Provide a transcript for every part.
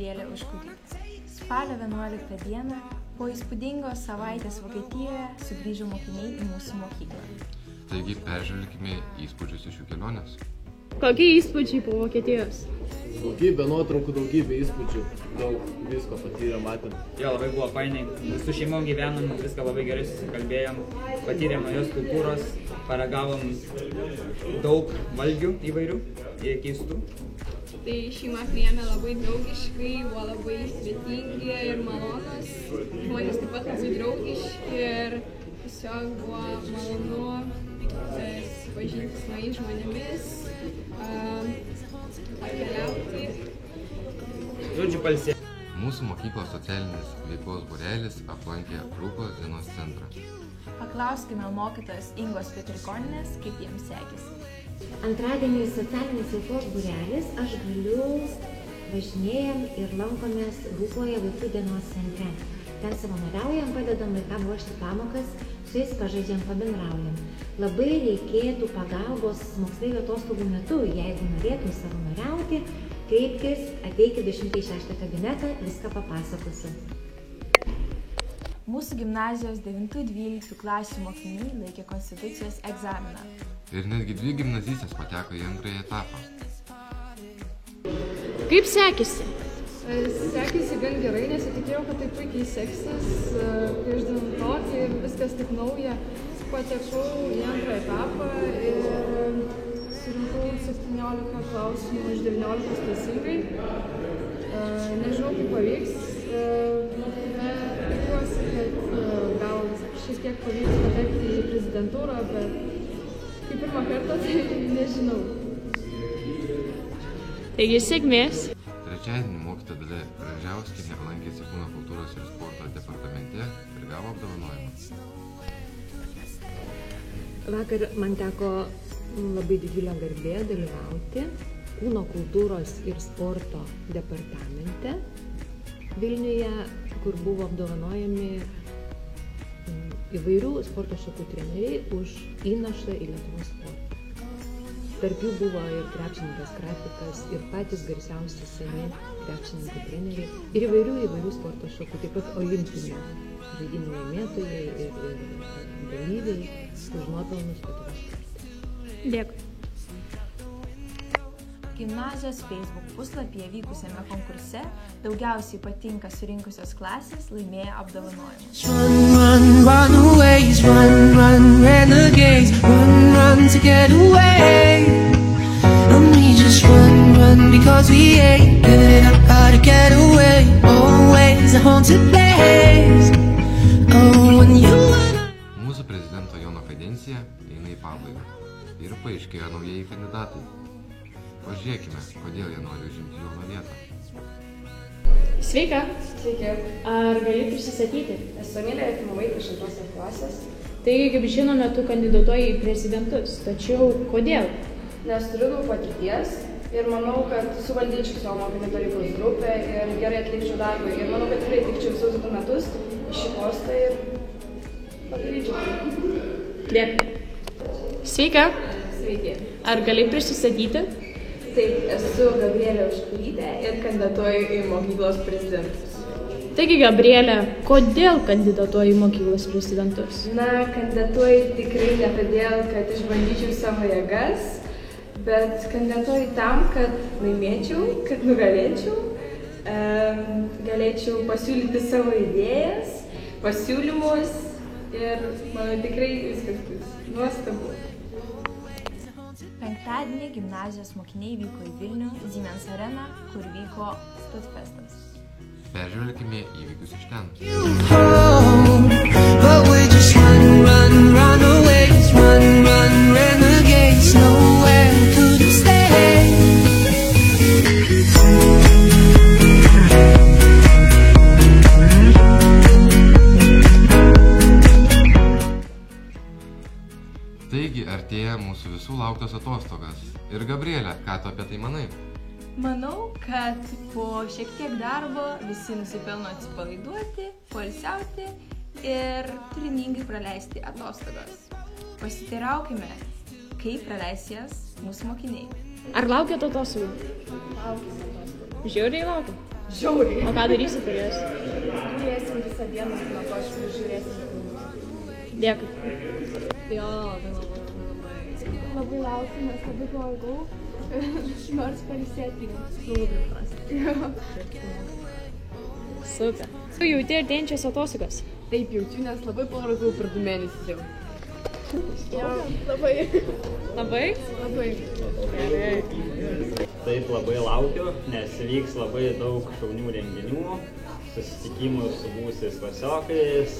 Gabrielė Oškutytė. Spalio 11 dieną po įspūdingos savaitės Vokietijoje sugrįžo mokiniai į mūsų mokyklą. Taigi peržvelkime įspūdžius iš jų kelionės. Kokie įspūdžiai po Vokietijos? Daugybė nuotraukų, daugybė įspūdžių, daug visko patyrėm, matėm. Jo, labai buvo fainai. Su šeimom gyvenom, viską labai gerai susikalbėjom, patyrėm naujos kultūros, paragavom daug valgių įvairių, keistų. Tai šeima priėmė labai draugiškai, buvo labai svetingi ir malonus. Žmonės taip pat labai draugiški ir tiesiog buvo malonu susipažinti su naujais žmonėmis, pakeliauti. Žodžiu, palsė. Mūsų mokyklos socialinis veiklos būrelis aplankė Rūkos dienos centrą. Paklauskime mokytojos Ingos Petrikoninės, kaip jiems sekėsi. Antradienį socialinis veiklos būrelis aš galiu važinėjam ir lankomės Rūkoje vaikų dienos centre. Ten savanoriaujam, padedam vaikam ruošti pamokas, su jais pažaidžiam, pabendraujam. Labai reikėtų pagalbos moksleivių atostogų metu, jeigu norėtum savanoriauti, kreipkis, ateikit 206 kabinetą, viską papasakosiu. Mūsų gimnazijos 9-12 klasių mokiniai laikė konstitucijos egzaminą. Ir netgi 2 gimnazistės pateko į antrąjį etapą. Kaip sekėsi? Sekėsi gan gerai, nesitikėjau, kad taip puikiai seksis. Prieš 9 ir viskas taip nauja. Patekau į antrą etapą ir surinkau 17 klausimų iš 19 teisingai. Nežinau, kaip pavyks. Tikiuosi, kad gal šiek tiek pavyks patekti į prezidentūrą, bet kaip pirmą kartą, tai nežinau. Taigi sėkmės. Trečiadienį mokytoja Dalia Gražiauskienė lankėsi kūno kultūros ir sporto departamente ir gavo apdovanojimą. Vakar man teko labai didžiulė garbė dalyvauti kūno kultūros ir sporto departamente Vilniuje, kur buvo apdovanojami įvairių sporto šakų treneriai už įnašą į Lietuvos sportą. Tarp jų buvo ir krepšininkas Krapikas, ir patys garsiausi seni krepšininkų treneriai, ir įvairių sporto šakų, taip pat olimpinių žaidynių laimėtojai ir dalyviai už nuopelnus Lietuvos sporte. Dėkui. Gimnazijos Facebook puslapyje vykusiame konkurse daugiausiai patinka surinkusios klasės laimėjo apdovanojimus. Run away, run, renegades, run to get away. And we just run because we ain't good. I gotta get away, always a haunted place. Oh, when you wanna... Mūsų prezidento Jono kadencija eina į pabaigą ir paaiškėjo naujieji kandidatai. Pažiūrėkime, kodėl jie nori užimti Jono vietą. Sveika. Sveiki. Ar gali prisistatyti? Esu Emilija Jakimovaitė iš 2 klasės. Taigi, kaip žinome, tu kandidatuoji į prezidentus. Tačiau kodėl? Nes turiu daug patirties ir manau, kad suvaldyčiau savo mokinių tarybos grupę ir gerai atlikčiau darbą. Ir manau, kad tikrai tikčiau visus 2 metus į šį postą ir padaryčiau. Dėkui. Sveika. Sveiki. Ar gali prisistatyti? Taip, esu Gabrielė Oškutytė ir kandidatuoju į mokyklos prezidentus. Taigi, Gabrielė, kodėl kandidatuoji į mokyklos prezidentus? Na, kandidatuoju tikrai ne todėl, kad išbandyčiau savo jėgas, bet kandidatuoju tam, kad laimėčiau, kad nugalėčiau, galėčiau pasiūlyti savo idėjas, pasiūlymus ir manau tikrai viskas bus nuostabu. Penktadienį gimnazijos mokiniai vyko į Vilnių, Siemens areną, kur vyko Studfestas. Peržvelkime įvykius iš ten. Taigi artėja mūsų visų lauktos atostogas. Ir Gabrielė, ką tu apie tai manai? Manau, kad po šiek tiek darbo visi nusipelno atsipalaiduoti, poilsiauti ir turiningai praleisti atostogas. Pasiteiraukime, kaip praleis jas mūsų mokiniai. Ar laukiat atostogų? Laukiu atostogų. Žiauriai laukiu. Žiauriai. O ką darysi per jas? Turėsim visą dieną, nuo to aš žiūrėsim. Dėkui. Jo, labai laukiu, nes labai pavargau. Nors pailsėti. Labai prasta. Super. Tu jauti artėjančias atostogas? Taip jaučiu, nes labai pavargau per 2 mėnesius jau. Jo, labai. Labai? Labai. Taip labai laukiu, nes vyks labai daug šaunių renginių, susitikimų su buvusiais klasiokais.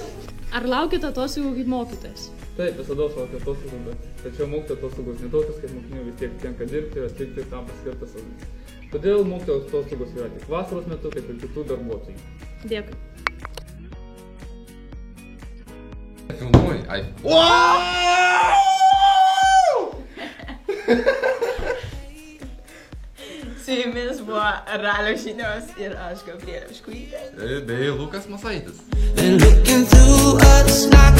Ar laukite atostogų kaip mokytojas? Taip, visada laukiu atostogų, bet tačiau mokytojo atostogos ne tokios, kaip mokinių vis tiek tenka dirbti ir atlikti tam paskirtas užduotis. Todėl mokytojo atostogos yra tik vasaros metu, kaip ir kitų darbuotojų. Dėkui. Filmuoji, ai. Su jumis buvo Ralio žinios ir aš Gabrielė Škulytė. Bei Lukas Masaitis. They're looking through us like